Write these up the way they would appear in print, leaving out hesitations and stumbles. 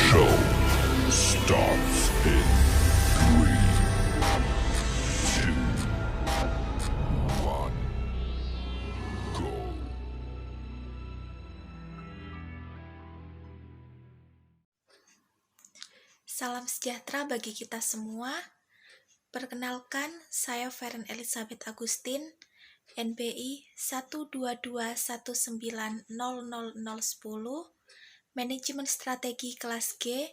show starts in 3, 2, 1, go. Salam sejahtera bagi kita semua. Perkenalkan, saya Feren Elizabeth Agustin, NBI 122190010, Manajemen Strategi Kelas G,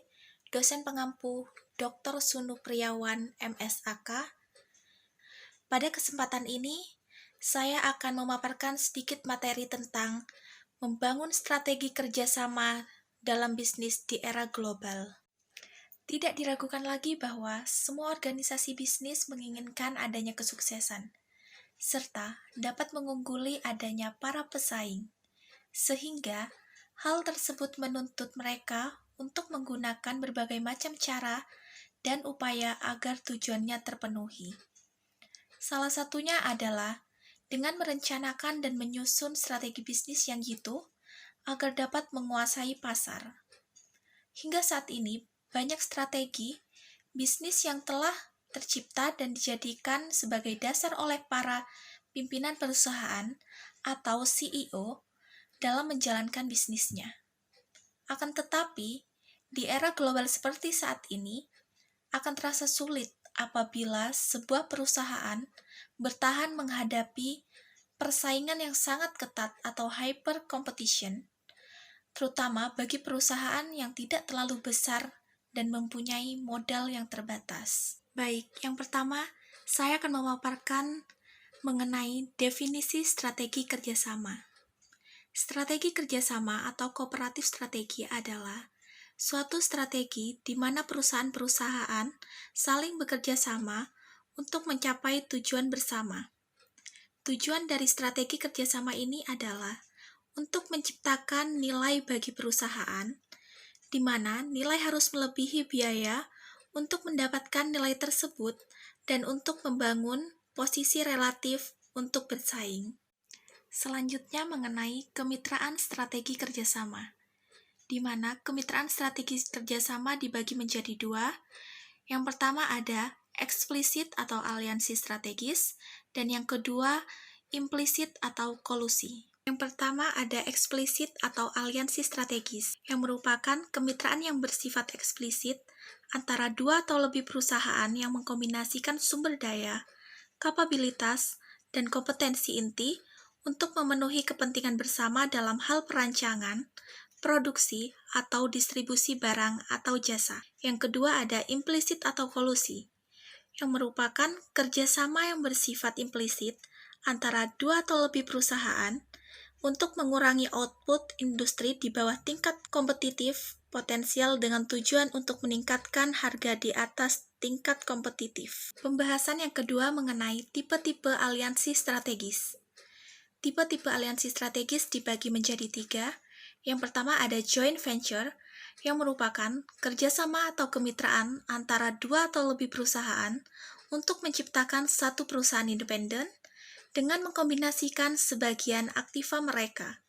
dosen pengampu Dr. Sunu Priawan, MSAK. Pada kesempatan ini, saya akan memaparkan sedikit materi tentang membangun strategi kerjasama dalam bisnis di era global. Tidak diragukan lagi bahwa semua organisasi bisnis menginginkan adanya kesuksesan, serta dapat mengungguli adanya para pesaing, sehingga hal tersebut menuntut mereka untuk menggunakan berbagai macam cara dan upaya agar tujuannya terpenuhi. Salah satunya adalah dengan merencanakan dan menyusun strategi bisnis yang jitu agar dapat menguasai pasar. Hingga saat ini, banyak strategi bisnis yang telah tercipta dan dijadikan sebagai dasar oleh para pimpinan perusahaan atau CEO dalam menjalankan bisnisnya. Akan tetapi, di era global seperti saat ini, akan terasa sulit apabila sebuah perusahaan bertahan menghadapi persaingan yang sangat ketat atau hyper competition, terutama bagi perusahaan yang tidak terlalu besar dan mempunyai modal yang terbatas. Baik, yang pertama, saya akan memaparkan mengenai definisi strategi kerjasama. Strategi kerjasama atau kooperatif strategi adalah suatu strategi di mana perusahaan-perusahaan saling bekerja sama untuk mencapai tujuan bersama. Tujuan dari strategi kerjasama ini adalah untuk menciptakan nilai bagi perusahaan, di mana nilai harus melebihi biaya untuk mendapatkan nilai tersebut dan untuk membangun posisi relatif untuk bersaing. Selanjutnya mengenai kemitraan strategi kerjasama, di mana kemitraan strategi kerjasama dibagi menjadi dua. Yang pertama ada eksplisit atau aliansi strategis, dan yang kedua implisit atau kolusi. Yang pertama ada eksplisit atau aliansi strategis, yang merupakan kemitraan yang bersifat eksplisit antara dua atau lebih perusahaan yang mengkombinasikan sumber daya, kapabilitas, dan kompetensi inti untuk memenuhi kepentingan bersama dalam hal perancangan, produksi, atau distribusi barang atau jasa. Yang kedua ada implisit atau kolusi, yang merupakan kerjasama yang bersifat implisit antara dua atau lebih perusahaan untuk mengurangi output industri di bawah tingkat kompetitif potensial dengan tujuan untuk meningkatkan harga di atas tingkat kompetitif. Pembahasan yang kedua mengenai tipe-tipe aliansi strategis. Tipe-tipe aliansi strategis dibagi menjadi tiga. Yang pertama ada joint venture, yang merupakan kerjasama atau kemitraan antara dua atau lebih perusahaan untuk menciptakan satu perusahaan independen dengan mengkombinasikan sebagian aktiva mereka.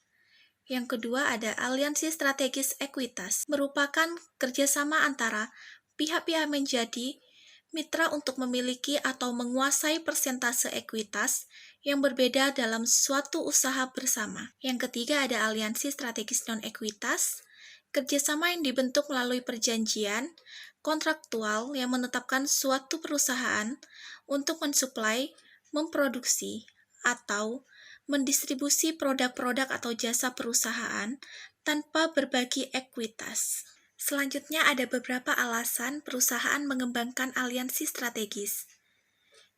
Yang kedua ada aliansi strategis ekuitas, merupakan kerjasama antara pihak-pihak menjadi mitra untuk memiliki atau menguasai persentase ekuitas yang berbeda dalam suatu usaha bersama. Yang ketiga ada aliansi strategis non-ekuitas, kerjasama yang dibentuk melalui perjanjian kontraktual yang menetapkan suatu perusahaan untuk mensuplai, memproduksi, atau mendistribusi produk-produk atau jasa perusahaan tanpa berbagi ekuitas. Selanjutnya ada beberapa alasan perusahaan mengembangkan aliansi strategis.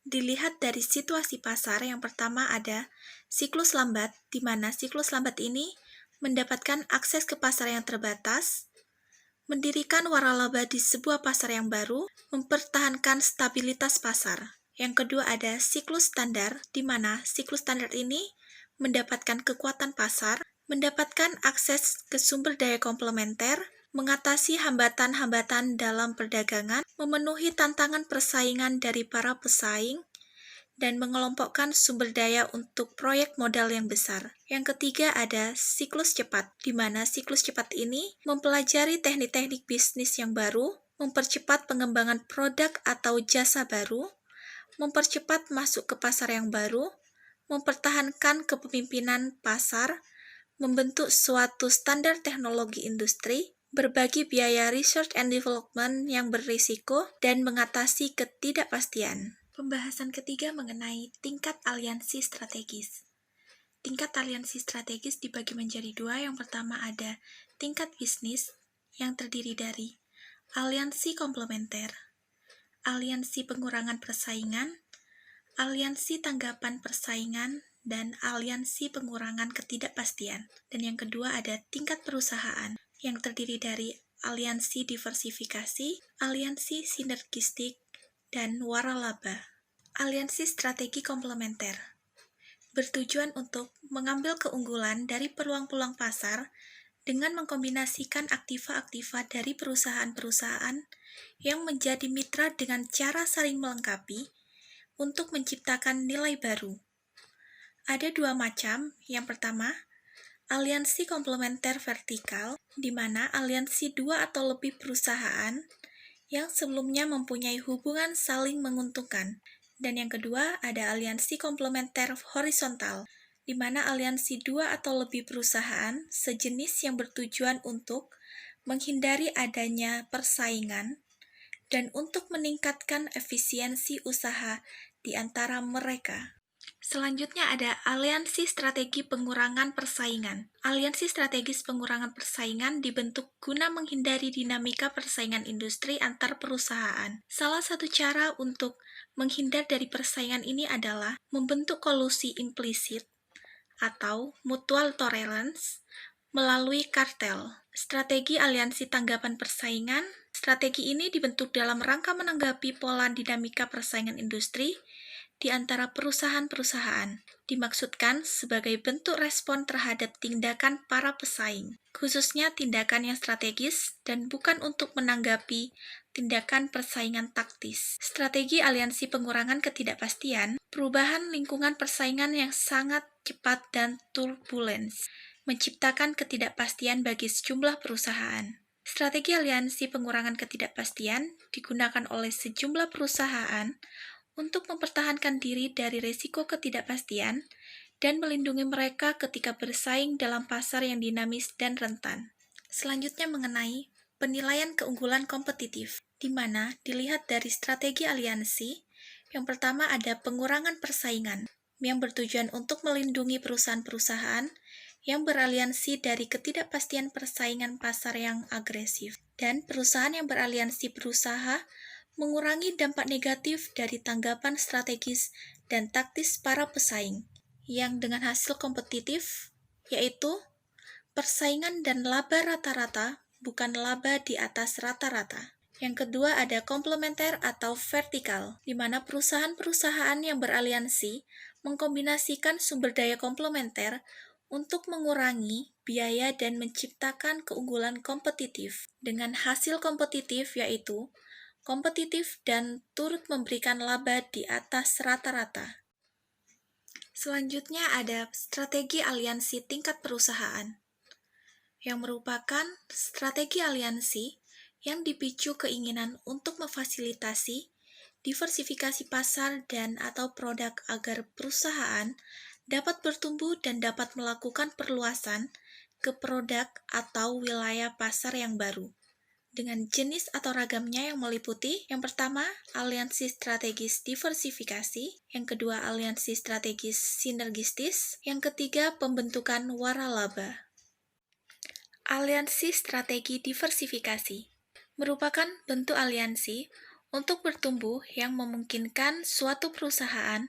Dilihat dari situasi pasar, yang pertama ada siklus lambat, di mana siklus lambat ini mendapatkan akses ke pasar yang terbatas, mendirikan waralaba di sebuah pasar yang baru, mempertahankan stabilitas pasar. Yang kedua ada siklus standar, di mana siklus standar ini mendapatkan kekuatan pasar, mendapatkan akses ke sumber daya komplementer, mengatasi hambatan-hambatan dalam perdagangan, memenuhi tantangan persaingan dari para pesaing, dan mengelompokkan sumber daya untuk proyek modal yang besar. Yang ketiga ada siklus cepat, di mana siklus cepat ini mempelajari teknik-teknik bisnis yang baru, mempercepat pengembangan produk atau jasa baru, mempercepat masuk ke pasar yang baru, mempertahankan kepemimpinan pasar, membentuk suatu standar teknologi industri, berbagi biaya research and development yang berisiko, dan mengatasi ketidakpastian. Pembahasan ketiga mengenai tingkat aliansi strategis. Tingkat aliansi strategis dibagi menjadi dua. Yang pertama ada tingkat bisnis yang terdiri dari aliansi komplementer, aliansi pengurangan persaingan, aliansi tanggapan persaingan, dan aliansi pengurangan ketidakpastian. Dan yang kedua ada tingkat perusahaan yang terdiri dari aliansi diversifikasi, aliansi sinergistik, dan waralaba. Aliansi strategi komplementer bertujuan untuk mengambil keunggulan dari peluang-peluang pasar dengan mengkombinasikan aktiva-aktiva dari perusahaan-perusahaan yang menjadi mitra dengan cara saling melengkapi untuk menciptakan nilai baru. Ada dua macam. Yang pertama, aliansi komplementer vertikal, di mana aliansi dua atau lebih perusahaan yang sebelumnya mempunyai hubungan saling menguntungkan. Dan yang kedua, ada aliansi komplementer horizontal, di mana aliansi dua atau lebih perusahaan sejenis yang bertujuan untuk menghindari adanya persaingan dan untuk meningkatkan efisiensi usaha di antara mereka. Selanjutnya ada aliansi strategi pengurangan persaingan. Aliansi strategis pengurangan persaingan dibentuk guna menghindari dinamika persaingan industri antar perusahaan. Salah satu cara untuk menghindar dari persaingan ini adalah membentuk kolusi implisit atau mutual tolerance melalui kartel. Strategi aliansi tanggapan persaingan. Strategi ini dibentuk dalam rangka menanggapi pola dinamika persaingan industri di antara perusahaan-perusahaan, dimaksudkan sebagai bentuk respon terhadap tindakan para pesaing, khususnya tindakan yang strategis dan bukan untuk menanggapi tindakan persaingan taktis. Strategi aliansi pengurangan ketidakpastian, perubahan lingkungan persaingan yang sangat cepat dan turbulens, menciptakan ketidakpastian bagi sejumlah perusahaan. Strategi aliansi pengurangan ketidakpastian digunakan oleh sejumlah perusahaan untuk mempertahankan diri dari risiko ketidakpastian dan melindungi mereka ketika bersaing dalam pasar yang dinamis dan rentan. Selanjutnya mengenai penilaian keunggulan kompetitif, di mana dilihat dari strategi aliansi. Yang pertama ada pengurangan persaingan, yang bertujuan untuk melindungi perusahaan-perusahaan yang beraliansi dari ketidakpastian persaingan pasar yang agresif. Dan perusahaan yang beraliansi berusaha mengurangi dampak negatif dari tanggapan strategis dan taktis para pesaing, yang dengan hasil kompetitif, yaitu persaingan dan laba rata-rata, bukan laba di atas rata-rata. Yang kedua ada komplementer atau vertikal, di mana perusahaan-perusahaan yang beraliansi mengkombinasikan sumber daya komplementer untuk mengurangi biaya dan menciptakan keunggulan kompetitif, dengan hasil kompetitif yaitu kompetitif dan turut memberikan laba di atas rata-rata. Selanjutnya ada strategi aliansi tingkat perusahaan, yang merupakan strategi aliansi yang dipicu keinginan untuk memfasilitasi diversifikasi pasar dan atau produk agar perusahaan dapat bertumbuh dan dapat melakukan perluasan ke produk atau wilayah pasar yang baru, dengan jenis atau ragamnya yang meliputi, yang pertama, aliansi strategis diversifikasi, yang kedua, aliansi strategis sinergistis, yang ketiga, pembentukan waralaba. Aliansi strategi diversifikasi merupakan bentuk aliansi untuk bertumbuh yang memungkinkan suatu perusahaan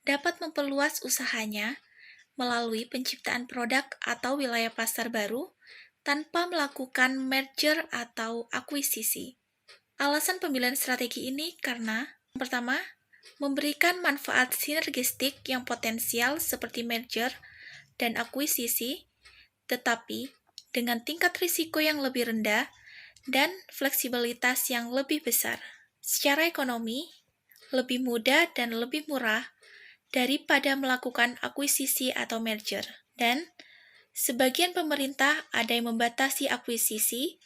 dapat memperluas usahanya melalui penciptaan produk atau wilayah pasar baru tanpa melakukan merger atau akuisisi. Alasan pemilihan strategi ini karena, yang pertama, memberikan manfaat sinergistik yang potensial seperti merger dan akuisisi, tetapi dengan tingkat risiko yang lebih rendah dan fleksibilitas yang lebih besar. Secara ekonomi, lebih mudah dan lebih murah daripada melakukan akuisisi atau merger. Dan sebagian pemerintah ada yang membatasi akuisisi,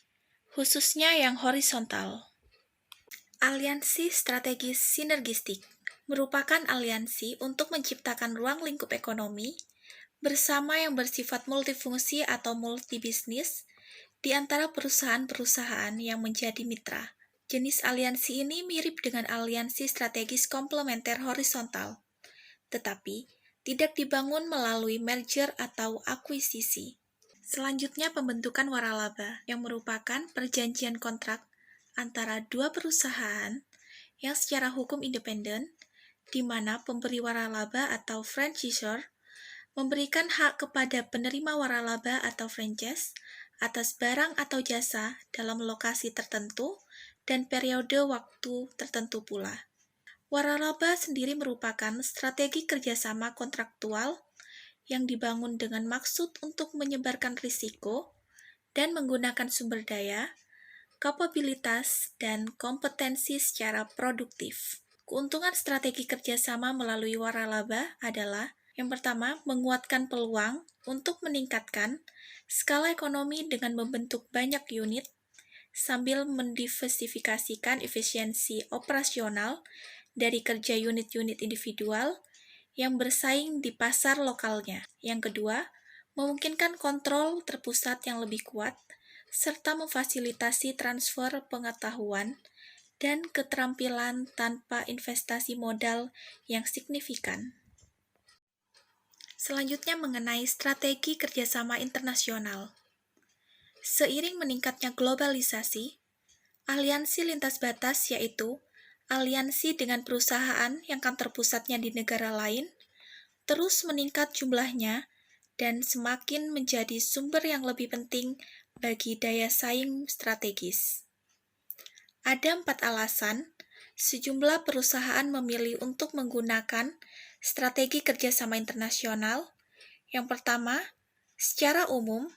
khususnya yang horizontal. Aliansi strategis sinergistik merupakan aliansi untuk menciptakan ruang lingkup ekonomi bersama yang bersifat multifungsi atau multibisnis di antara perusahaan-perusahaan yang menjadi mitra. Jenis aliansi ini mirip dengan aliansi strategis komplementer horizontal, tetapi tidak dibangun melalui merger atau akuisisi. Selanjutnya, pembentukan waralaba yang merupakan perjanjian kontrak antara dua perusahaan yang secara hukum independen, di mana pemberi waralaba atau franchisor memberikan hak kepada penerima waralaba atau franchise atas barang atau jasa dalam lokasi tertentu dan periode waktu tertentu pula. Waralaba sendiri merupakan strategi kerjasama kontraktual yang dibangun dengan maksud untuk menyebarkan risiko dan menggunakan sumber daya, kapabilitas, dan kompetensi secara produktif. Keuntungan strategi kerjasama melalui waralaba adalah yang pertama, menguatkan peluang untuk meningkatkan skala ekonomi dengan membentuk banyak unit sambil mendiversifikasikan efisiensi operasional dari kerja unit-unit individual yang bersaing di pasar lokalnya. Yang kedua, memungkinkan kontrol terpusat yang lebih kuat serta memfasilitasi transfer pengetahuan dan keterampilan tanpa investasi modal yang signifikan. Selanjutnya mengenai strategi kerjasama internasional. Seiring meningkatnya globalisasi, aliansi lintas batas yaitu aliansi dengan perusahaan yang kantor pusatnya di negara lain terus meningkat jumlahnya dan semakin menjadi sumber yang lebih penting bagi daya saing strategis. Ada 4 alasan sejumlah perusahaan memilih untuk menggunakan strategi kerjasama internasional. Yang pertama, secara umum,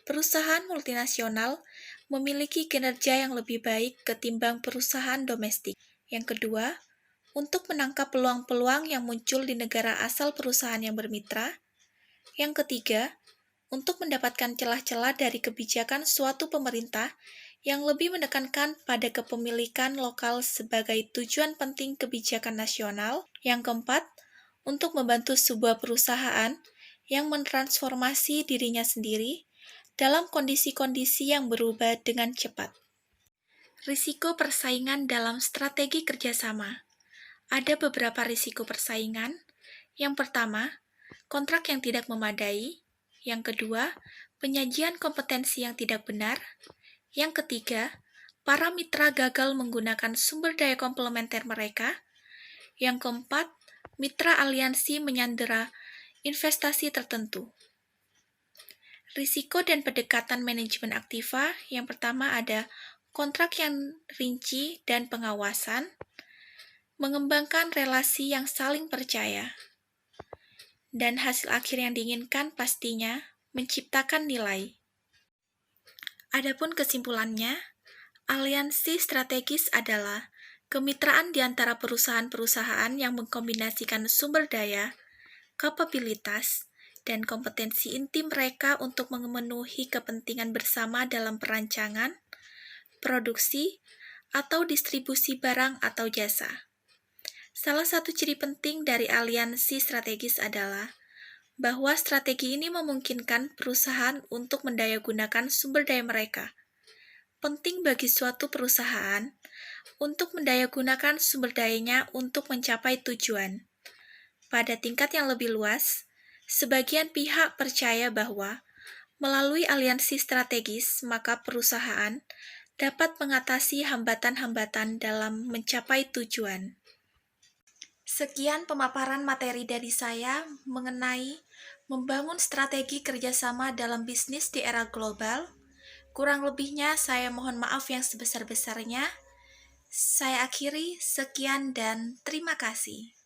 perusahaan multinasional memiliki kinerja yang lebih baik ketimbang perusahaan domestik. Yang kedua, untuk menangkap peluang-peluang yang muncul di negara asal perusahaan yang bermitra. Yang ketiga, untuk mendapatkan celah-celah dari kebijakan suatu pemerintah yang lebih menekankan pada kepemilikan lokal sebagai tujuan penting kebijakan nasional. Yang keempat, untuk membantu sebuah perusahaan yang mentransformasi dirinya sendiri dalam kondisi-kondisi yang berubah dengan cepat. Risiko persaingan dalam strategi kerjasama. Ada beberapa risiko persaingan. Yang pertama, kontrak yang tidak memadai. Yang kedua, penyajian kompetensi yang tidak benar. Yang ketiga, para mitra gagal menggunakan sumber daya komplementer mereka. Yang keempat, mitra aliansi menyandera investasi tertentu. Risiko dan pendekatan manajemen aktiva. Yang pertama ada kontrak yang rinci dan pengawasan, mengembangkan relasi yang saling percaya, dan hasil akhir yang diinginkan pastinya menciptakan nilai. Adapun kesimpulannya, aliansi strategis adalah kemitraan di antara perusahaan-perusahaan yang mengkombinasikan sumber daya, kapabilitas, dan kompetensi inti mereka untuk memenuhi kepentingan bersama dalam perancangan, produksi, atau distribusi barang atau jasa. Salah satu ciri penting dari aliansi strategis adalah bahwa strategi ini memungkinkan perusahaan untuk mendayagunakan sumber daya mereka. Penting bagi suatu perusahaan untuk mendayagunakan sumber dayanya untuk mencapai tujuan. Pada tingkat yang lebih luas, sebagian pihak percaya bahwa melalui aliansi strategis, maka perusahaan dapat mengatasi hambatan-hambatan dalam mencapai tujuan. Sekian pemaparan materi dari saya mengenai membangun strategi kerjasama dalam bisnis di era global. Kurang lebihnya saya mohon maaf yang sebesar-besarnya. Saya akhiri, sekian dan terima kasih.